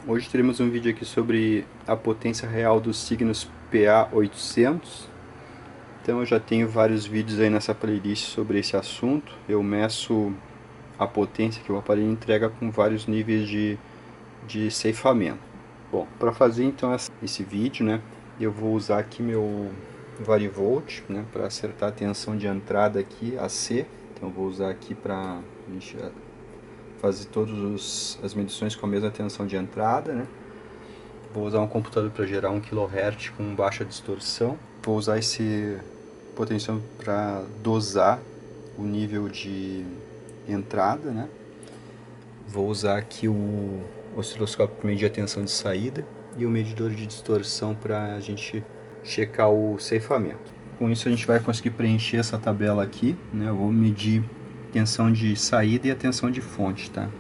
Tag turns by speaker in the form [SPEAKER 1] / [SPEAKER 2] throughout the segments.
[SPEAKER 1] Hoje teremos um vídeo aqui sobre a potência real dos signos PA800. Então eu já tenho vários vídeos aí nessa playlist sobre esse assunto. Eu meço a potência que o aparelho entrega com vários níveis de ceifamento. Bom, para fazer então esse vídeo, né, eu vou usar aqui meu varivolt, né, para acertar a tensão de entrada aqui, AC. Então eu vou usar aqui para fazer todas as medições com a mesma tensão de entrada, né. Vou usar um computador para gerar 1 kHz com baixa distorção. Vou usar esse potenciômetro para dosar o nível de entrada, né? Vou usar aqui o osciloscópio para medir a tensão de saída e o medidor de distorção para a gente checar o ceifamento. Com isso a gente vai conseguir preencher essa tabela aqui, né? Eu vou medir tensão de saída e a tensão de fonte, tá?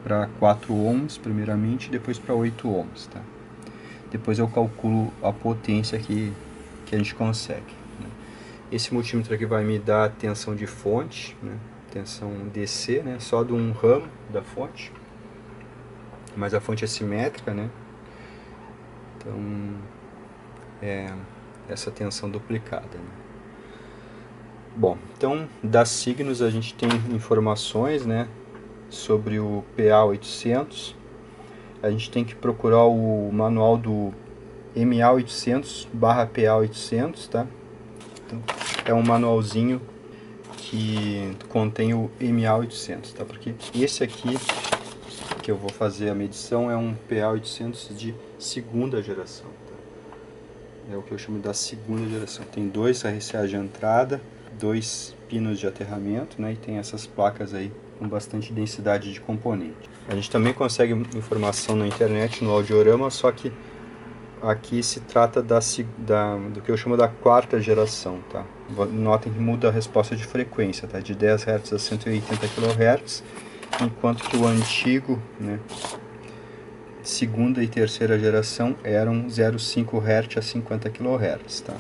[SPEAKER 1] Para 4 ohms primeiramente, depois para 8 ohms, tá? Depois eu calculo a potência que a gente consegue, né? Esse multímetro aqui vai me dar a tensão de fonte, né? Tensão DC, né? Só de um ramo da fonte, mas a fonte é simétrica, né? Então é essa tensão duplicada, né? Bom, então das signos a gente tem informações, né, sobre o PA800. A gente tem que procurar o manual do MA800/PA800, tá? Então, é um manualzinho que contém o MA800, tá? Porque esse aqui que eu vou fazer a medição é um PA800 de segunda geração, tá? É o que eu chamo da segunda geração. Tem 2 RCA de entrada, 2 pinos de aterramento, né? E tem essas placas aí com bastante densidade de componente. A gente também consegue informação na internet, no audiorama, só que aqui se trata do que eu chamo da quarta geração, tá? Notem que muda a resposta de frequência, tá? De 10 Hz a 180 kHz, enquanto que o antigo, né, segunda e terceira geração eram 0,5 Hz a 50 kHz, tá?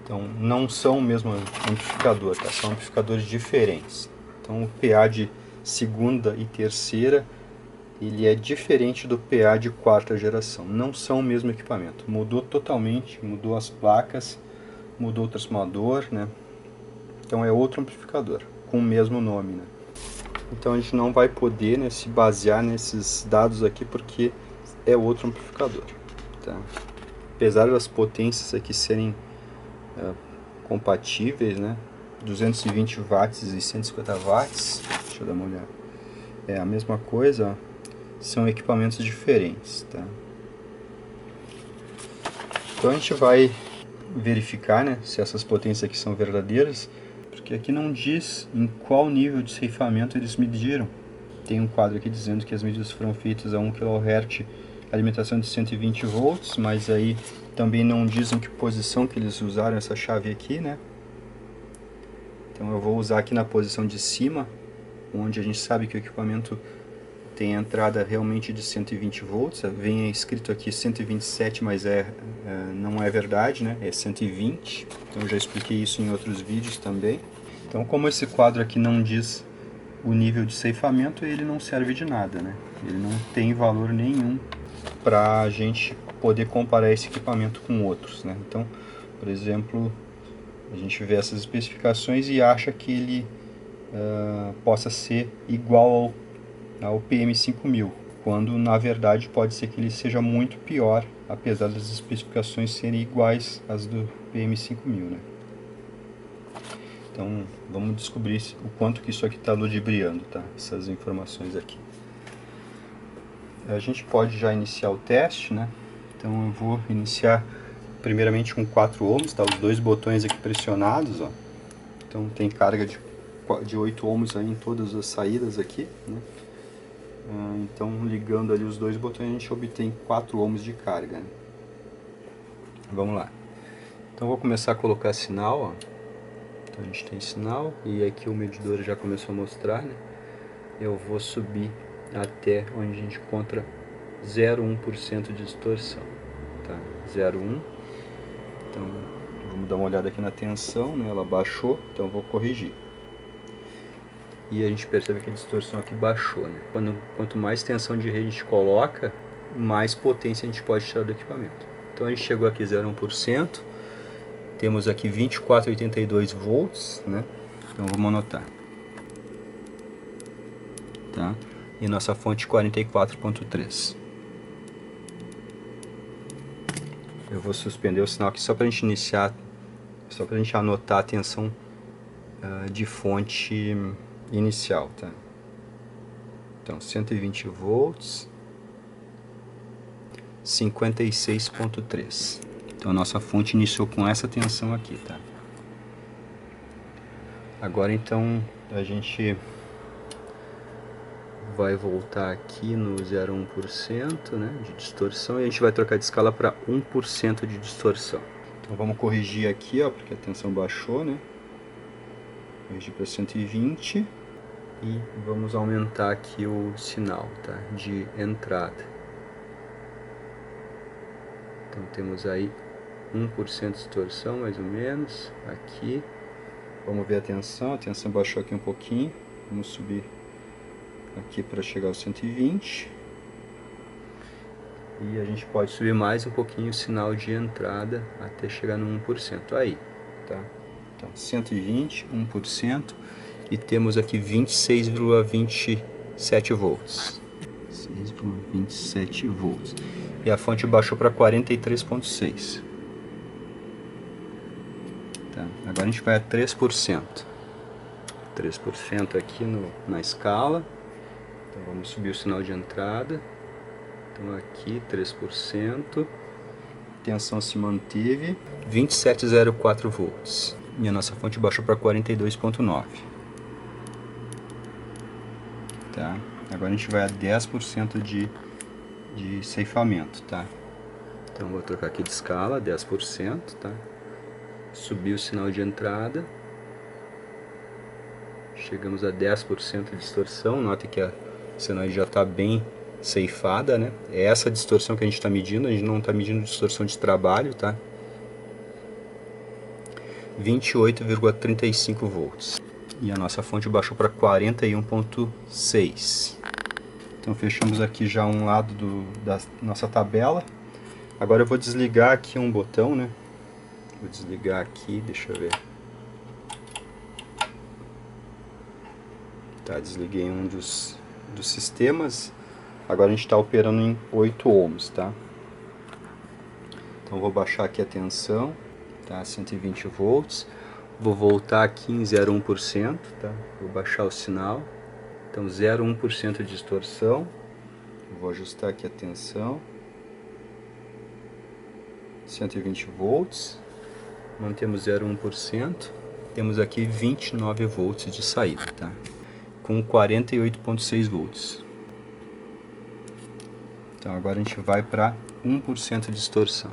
[SPEAKER 1] Então não são o mesmo amplificador, tá? São amplificadores diferentes. Então o PA de segunda e terceira ele é diferente do PA de quarta geração. Não são o mesmo equipamento. Mudou totalmente, mudou as placas, mudou o transformador, né? Então é outro amplificador, com o mesmo nome, né? Então a gente não vai poder, né, se basear nesses dados aqui porque é outro amplificador, tá? Apesar das potências aqui serem compatíveis, né? 220 watts e 150 watts, deixa eu dar uma olhada. É a mesma coisa, ó. São equipamentos diferentes, tá? Então a gente vai verificar, né, se essas potências aqui são verdadeiras, porque aqui não diz em qual nível de ceifamento eles mediram. Tem um quadro aqui dizendo que as medidas foram feitas a 1 kHz, alimentação de 120 volts, mas aí também não dizem que posição que eles usaram essa chave aqui, né? Então eu vou usar aqui na posição de cima, onde a gente sabe que o equipamento tem entrada realmente de 120 volts, vem escrito aqui 127, mas não é verdade, né? É 120, então eu já expliquei isso em outros vídeos também. Então como esse quadro aqui não diz o nível de ceifamento, ele não serve de nada, né? Ele não tem valor nenhum para a gente poder comparar esse equipamento com outros, né? Então, por exemplo, a gente vê essas especificações e acha que ele possa ser igual ao PM5000, quando na verdade pode ser que ele seja muito pior, apesar das especificações serem iguais às do PM5000, né? Então vamos descobrir o quanto que isso aqui está ludibriando, tá? Essas informações aqui. A gente pode já iniciar o teste, né? Então eu vou iniciar primeiramente com 4 ohms, tá? Os 2 botões aqui pressionados, ó. Então tem carga de 8 ohms aí em todas as saídas aqui, né? Então ligando ali os 2 botões a gente obtém 4 ohms de carga, né? Vamos lá. Então vou começar a colocar sinal, ó. Então a gente tem sinal e aqui o medidor já começou a mostrar, né? Eu vou subir até onde a gente encontra 0,1% de distorção, tá? 0,1. Então vamos dar uma olhada aqui na tensão, né? Ela baixou, então eu vou corrigir. e a gente percebe que a distorção aqui baixou, né? Quanto mais tensão de rede a gente coloca, mais potência a gente pode tirar do equipamento. Então a gente chegou aqui 0,1%, temos aqui 24,82 volts, né? Então vamos anotar, tá? E nossa fonte 44,3. Eu vou suspender o sinal aqui só para a gente iniciar, só para a gente anotar a tensão de fonte inicial, tá? Então 120 volts, 56,3. Então a nossa fonte iniciou com essa tensão aqui, tá? Agora então a gente vai voltar aqui no 0,1%, né, de distorção, e a gente vai trocar de escala para 1% de distorção. Então vamos corrigir aqui, ó, porque a tensão baixou, né? Corrigir para 120 e vamos aumentar aqui o sinal, tá, de entrada. Então temos aí 1% de distorção, mais ou menos, aqui. Vamos ver a tensão baixou aqui um pouquinho, vamos subir aqui para chegar aos 120. E a gente pode subir mais um pouquinho o sinal de entrada até chegar no 1%. Aí, tá? Então, 120, 1%. E temos aqui 26,27 volts. 6,27 volts. E a fonte baixou para 43,6. Tá? Agora a gente vai a 3%. 3% aqui na escala. Então vamos subir o sinal de entrada. Então aqui 3%. Tensão se manteve. 27,04 volts. E a nossa fonte baixou para 42,9. Tá? Agora a gente vai a 10% de ceifamento, tá? Então vou trocar aqui de escala, 10%, tá? Subir o sinal de entrada. Chegamos a 10% de distorção. Note que a senoide já está bem ceifada, né? É essa distorção que a gente está medindo. A gente não está medindo distorção de trabalho, tá? 28,35 volts. E a nossa fonte baixou para 41,6. Então fechamos aqui já um lado da nossa tabela. Agora eu vou desligar aqui um botão, né? Vou desligar aqui, deixa eu ver. Tá, desliguei um dos sistemas. Agora a gente está operando em 8 ohms, tá? Então vou baixar aqui a tensão, tá? 120 volts. Vou voltar aqui em 0,1%, tá? Vou baixar o sinal. Então 0,1% de distorção. Vou ajustar aqui a tensão. 120 volts. Mantemos 0,1%. Temos aqui 29 volts de saída, tá? Com 48,6 volts. Então agora a gente vai para 1% de distorção.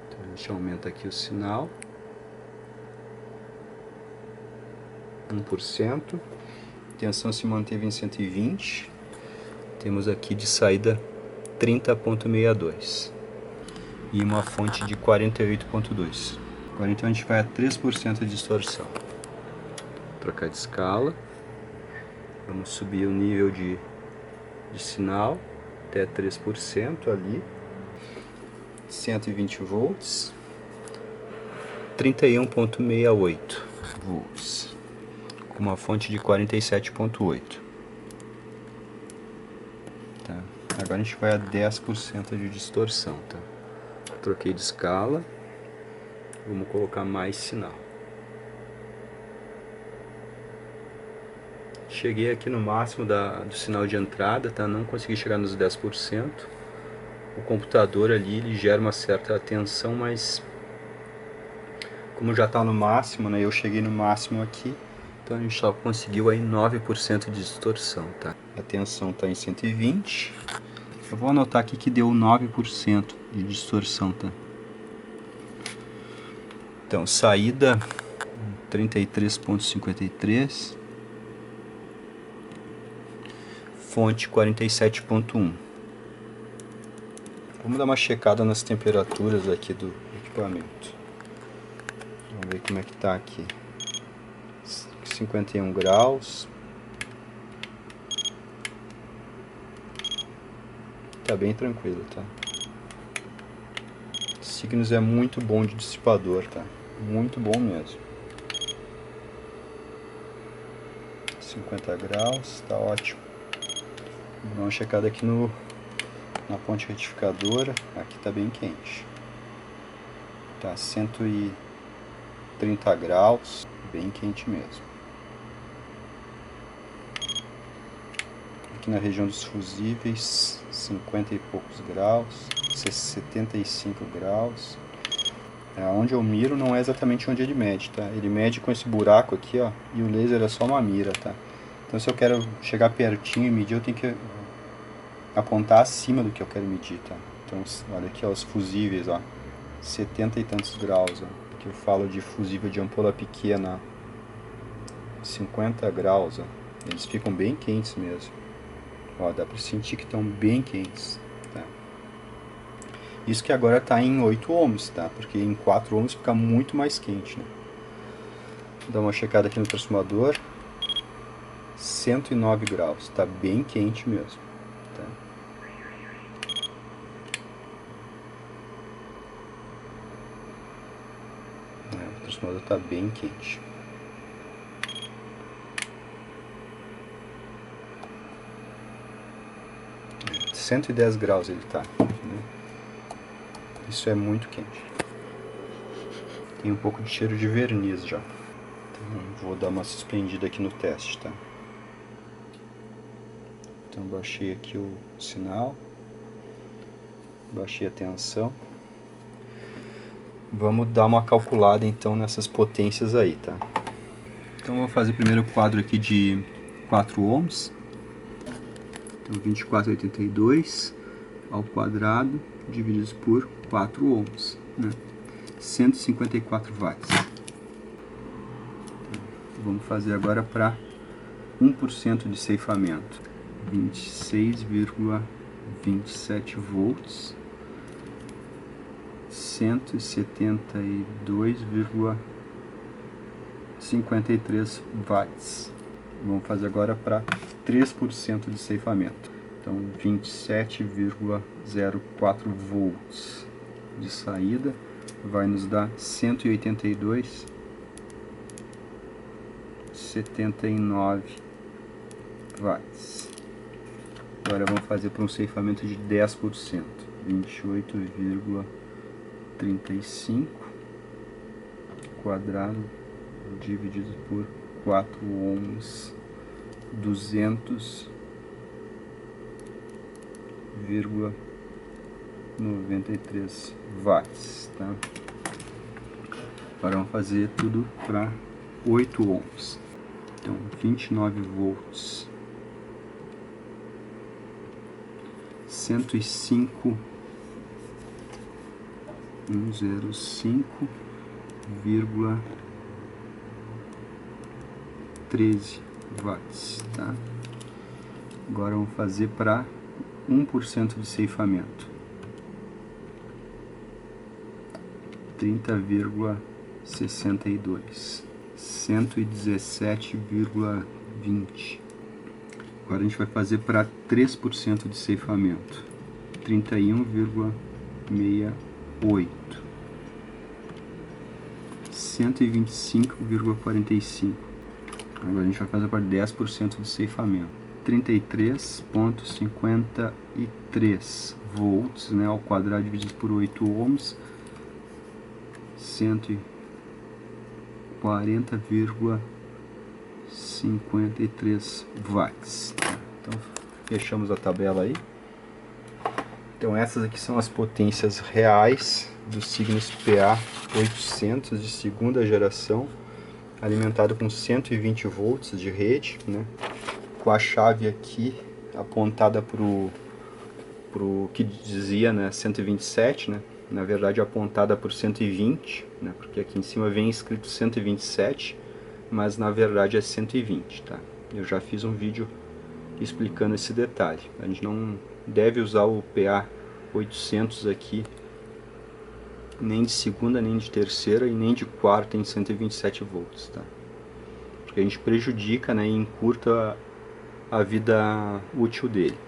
[SPEAKER 1] Então a gente aumenta aqui o sinal. 1%. Tensão se manteve em 120. Temos aqui de saída 30,62. E uma fonte de 48,2. Agora então a gente vai a 3% de distorção. Trocar de escala. Vamos subir o nível de sinal até 3% ali. 120 volts. 31,68 volts. Com uma fonte de 47,8. Tá? Agora a gente vai a 10% de distorção, tá? Troquei de escala. Vamos colocar mais sinal. Cheguei aqui no máximo do sinal de entrada, tá? Não consegui chegar nos 10%. O computador ali, ele gera uma certa tensão, mas como já está no máximo, né? Eu cheguei no máximo aqui, então a gente só conseguiu aí 9% de distorção, tá? A tensão está em 120. Eu vou anotar aqui que deu 9% de distorção, tá? Então, saída 33,53. Fonte 47,1. Vamos dar uma checada nas temperaturas aqui do equipamento. Vamos ver como é que tá aqui. 151 graus. Tá bem tranquilo, tá? Cygnus é muito bom de dissipador, tá? Muito bom mesmo. 50 graus, tá ótimo. Vou dar uma checada aqui na ponte retificadora. Aqui tá bem quente. Tá 130 graus, bem quente mesmo. Aqui na região dos fusíveis, 50 e poucos graus, 75 graus. Onde eu miro não é exatamente onde ele mede, tá? Ele mede com esse buraco aqui, ó, e o laser é só uma mira, tá? Então se eu quero chegar pertinho e medir, eu tenho que apontar acima do que eu quero medir, tá? Então olha aqui, ó, os fusíveis, ó, 70 e tantos graus, ó, que eu falo de fusível de ampola pequena, 50 graus, ó, eles ficam bem quentes mesmo, ó, dá pra sentir que estão bem quentes, tá? Isso que agora está em 8 ohms, tá? Porque em 4 ohms fica muito mais quente, né? Vou dar uma checada aqui no transformador. 109 graus, está bem quente mesmo, tá? O transformador está bem quente. É, 110 graus ele está, né? Isso é muito quente. Tem um pouco de cheiro de verniz já. Então vou dar uma suspendida aqui no teste, tá? Então baixei aqui o sinal. Baixei a tensão. Vamos dar uma calculada então nessas potências aí, tá? Então vou fazer primeiro o quadro aqui de 4 ohms. Então 24,82 ao quadrado divididos por 4 ohms, né? 154 watts. Então, vamos fazer agora para 1% de ceifamento. 26,27 volts. 172,53 watts. Vamos fazer agora para 3% de ceifamento. Então 27,04 volts de saída vai nos dar 182,79 watts. Agora vamos fazer para um ceifamento de 10%. 28,35 quadrado dividido por 4 ohms, 200,93 watts, tá? Agora vamos fazer tudo para 8 ohms. Então 29 volts, 105,13 watts, tá? Agora vamos fazer para 1% de ceifamento. 30,62, 117,20. Agora a gente vai fazer para 3% de ceifamento. 31,68, 125,45. Agora a gente vai fazer para 10% de ceifamento. 33,53 volts, né, ao quadrado dividido por 8 ohms, 140,53 watts. Então fechamos a tabela aí. Então essas aqui são as potências reais do Cygnus PA800 de segunda geração, alimentado com 120 volts de rede, né, com a chave aqui apontada pro que dizia, né, 127, né, na verdade apontada por 120, né, porque aqui em cima vem escrito 127, mas na verdade é 120, tá? Eu já fiz um vídeo explicando esse detalhe. A gente não deve usar o PA800 aqui nem de segunda, nem de terceira e nem de quarta em 127 volts, tá? Porque que a gente prejudica, né, e encurta a vida útil dele,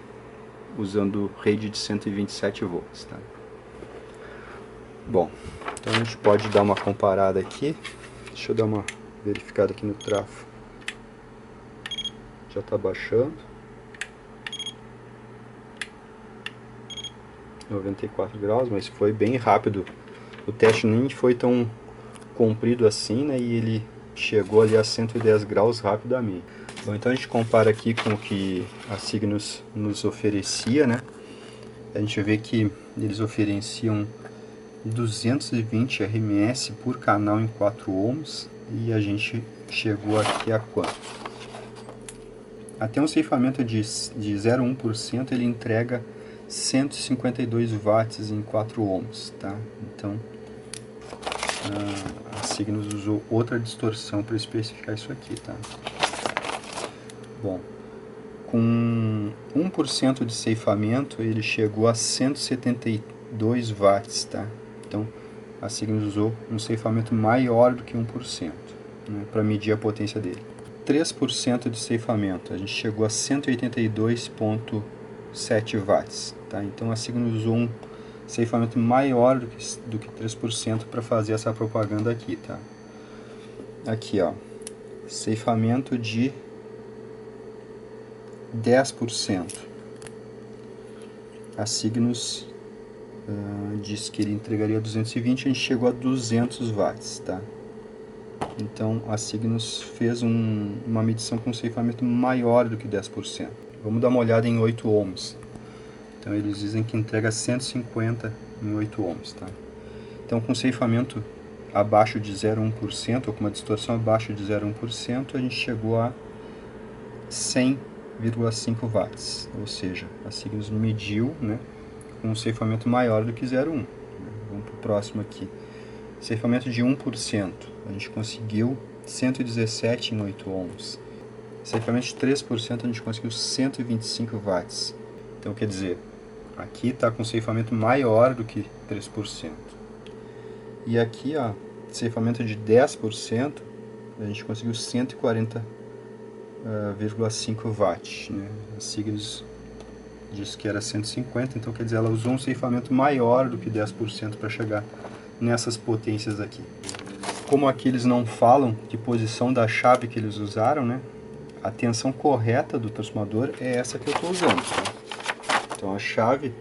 [SPEAKER 1] usando rede de 127 volts, tá? Bom, então a gente pode dar uma comparada aqui. Deixa eu dar uma verificada aqui no trafo. Já está baixando. 94 graus, mas foi bem rápido. O teste nem foi tão comprido assim, né? E ele chegou ali a 110 graus rapidamente. Bom, então a gente compara aqui com o que a Cygnus nos oferecia, né? A gente vê que eles ofereciam 220 RMS por canal em 4 ohms e a gente chegou aqui a quanto? Até um ceifamento de 0,1% ele entrega 152 watts em 4 ohms, tá? Então a Cygnus usou outra distorção para especificar isso aqui, tá? Bom, com 1% de ceifamento ele chegou a 172 watts, tá? Então a Cygnus usou um ceifamento maior do que 1%, né, para medir a potência dele. 3% de ceifamento, a gente chegou a 182,7 watts, tá? Então a Cygnus usou um ceifamento maior do que 3% para fazer essa propaganda aqui, tá? Aqui, ó, ceifamento de 10%. A Cygnus disse que ele entregaria 220, a gente chegou a 200 watts, tá? Então a Cygnus fez uma medição com um ceifamento maior do que 10%. Vamos dar uma olhada em 8 ohms. Então eles dizem que entrega 150 em 8 ohms, tá? Então com ceifamento abaixo de 0,1%, ou com uma distorção abaixo de 0,1%, a gente chegou a 100,5 watts. Ou seja, a Cygnus mediu, né, com um ceifamento maior do que 0,1. Vamos para o próximo aqui. Ceifamento de 1%, a gente conseguiu 117 em 8 ohms. Ceifamento de 3%, a gente conseguiu 125 watts. Então, quer dizer, aqui está com ceifamento maior do que 3%. E aqui, ó, ceifamento de 10%, a gente conseguiu 140,5 watts, né? A Cygnus disse que era 150, então quer dizer, ela usou um ceifamento maior do que 10% para chegar nessas potências aqui. Como aqui eles não falam que posição da chave que eles usaram, né? A tensão correta do transformador é essa que eu estou usando, tá? Então a chave,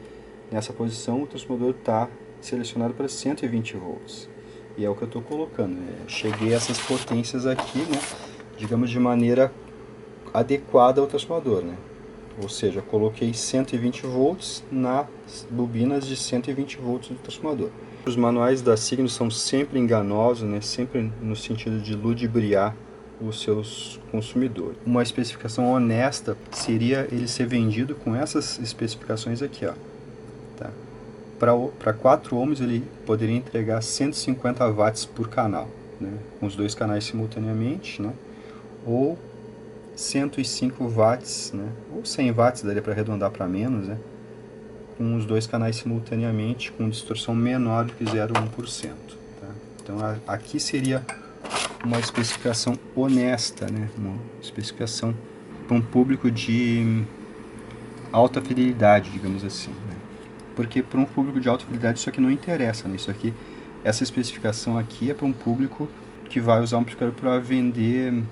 [SPEAKER 1] nessa posição, o transformador está selecionado para 120 volts. E é o que eu estou colocando, né? Cheguei a essas potências aqui, né? Digamos de maneira adequada ao transformador, né? Ou seja, coloquei 120 volts nas bobinas de 120 volts do transformador. Os manuais da Cygnus são sempre enganosos, né? Sempre no sentido de ludibriar os seus consumidores. Uma especificação honesta seria ele ser vendido com essas especificações aqui, ó, tá? Para 4 ohms ele poderia entregar 150 watts por canal, né? Com os dois canais simultaneamente, né? Ou 105 watts, né? Ou 100 watts, daria para arredondar para menos, né? Com os dois canais simultaneamente, com distorção menor do que 0,1%. Tá? Então aqui seria uma especificação honesta, né? Uma especificação para um público de alta fidelidade, digamos assim, né? Porque para um público de alta fidelidade isso aqui não interessa, né? Essa especificação aqui é para um público que vai usar um amplificador para vender,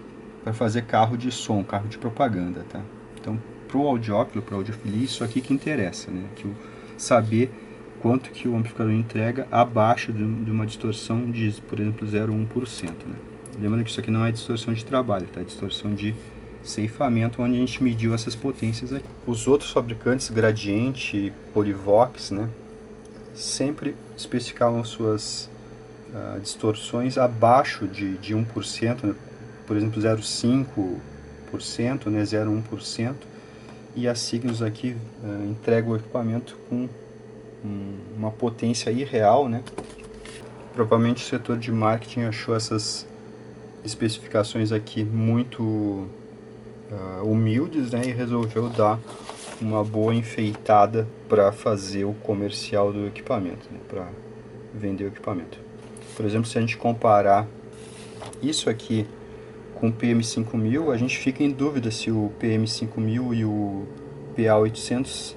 [SPEAKER 1] para fazer carro de som, carro de propaganda, tá? Então, para o audiófilo, para a audiofilia, isso aqui que interessa, né? Que saber quanto que o amplificador entrega abaixo de uma distorção de, por exemplo, 0,1%, né? Lembrando que isso aqui não é distorção de trabalho, tá? É distorção de ceifamento, onde a gente mediu essas potências aqui. Os outros fabricantes, Gradiente, Polivox, né? Sempre especificavam suas distorções abaixo de 1%, né? Por exemplo, 0,5%, né, 0,1%, e a Cygnus aqui entrega o equipamento com uma potência irreal, né? Provavelmente o setor de marketing achou essas especificações aqui muito humildes, né, e resolveu dar uma boa enfeitada para fazer o comercial do equipamento, né, para vender o equipamento. Por exemplo, se a gente comparar isso aqui com o PM5000, a gente fica em dúvida se o PM5000 e o PA800,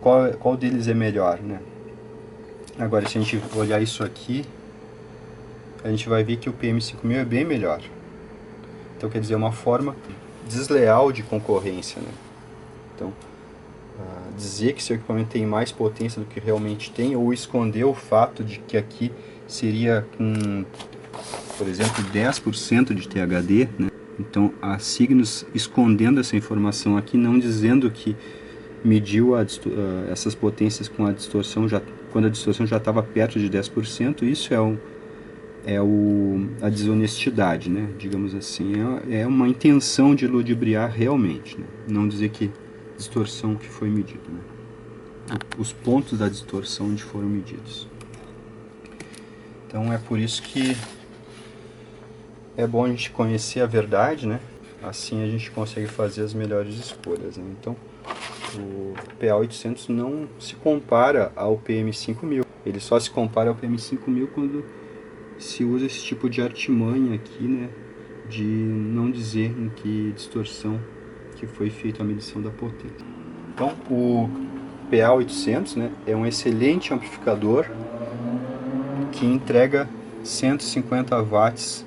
[SPEAKER 1] qual deles é melhor, né? Agora, se a gente olhar isso aqui, a gente vai ver que o PM5000 é bem melhor. Então, quer dizer, é uma forma desleal de concorrência, né? Então, dizer que seu equipamento tem mais potência do que realmente tem, ou esconder o fato de que aqui seria com, por exemplo, 10% de THD, né? Então a Cygnus escondendo essa informação aqui, não dizendo que mediu essas potências com a distorção quando a distorção já estava perto de 10%, isso a desonestidade, né? Digamos assim, é uma intenção de ludibriar realmente, né? Não dizer que distorção que foi medida, né? Os pontos da distorção onde foram medidos. Então é por isso que é bom a gente conhecer a verdade, né? Assim a gente consegue fazer as melhores escolhas, né? Então o PA800 não se compara ao PM5000. Ele só se compara ao PM5000 quando se usa esse tipo de artimanha aqui, né? De não dizer em que distorção que foi feita a medição da potência. Então o PA800, né, é um excelente amplificador que entrega 150 watts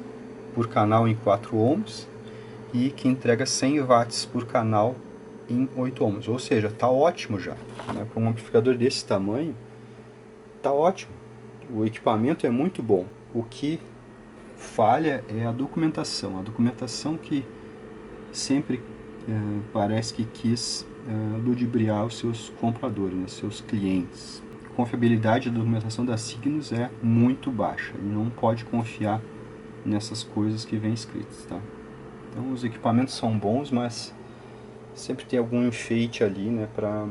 [SPEAKER 1] por canal em 4 ohms e que entrega 100 watts por canal em 8 ohms. Ou seja, está ótimo já, né? Para um amplificador desse tamanho, está ótimo. O equipamento é muito bom. O que falha é a documentação. A documentação que sempre parece que quis ludibriar os seus compradores, né, seus clientes. A confiabilidade da documentação da Cygnus é muito baixa. E não pode confiar nessas coisas que vêm escritas, tá? Então os equipamentos são bons, mas sempre tem algum enfeite ali, né, para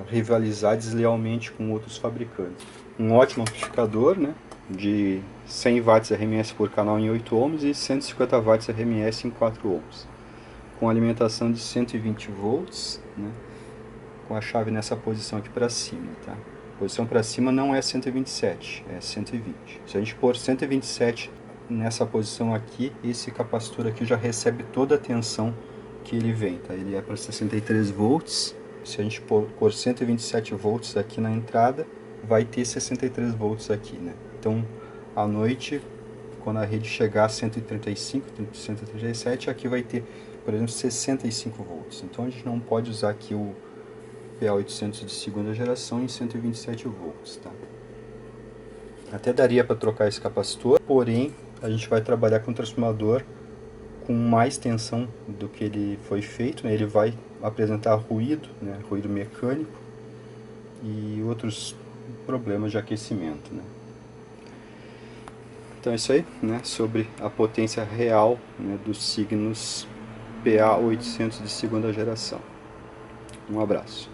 [SPEAKER 1] rivalizar deslealmente com outros fabricantes. Um ótimo amplificador, né, de 100 watts RMS por canal em 8 ohms e 150 watts RMS em 4 ohms. Com alimentação de 120 volts, né, com a chave nessa posição aqui para cima, tá? A posição para cima não é 127, é 120. Se a gente pôr 127 nessa posição aqui, esse capacitor aqui já recebe toda a tensão que ele vem, tá? Ele é para 63 volts. Se a gente pôr 127 volts aqui na entrada, vai ter 63 volts aqui, né? Então, à noite, quando a rede chegar a 135, 137, aqui vai ter, por exemplo, 65 volts. Então a gente não pode usar aqui o PA800 de segunda geração em 127 volts, tá? Até daria para trocar esse capacitor, porém a gente vai trabalhar com um transformador com mais tensão do que ele foi feito, né? Ele vai apresentar ruído, né? Ruído mecânico e outros problemas de aquecimento, né? Então é isso aí, né? Sobre a potência real, né, do Cygnus PA800 de segunda geração. Um abraço.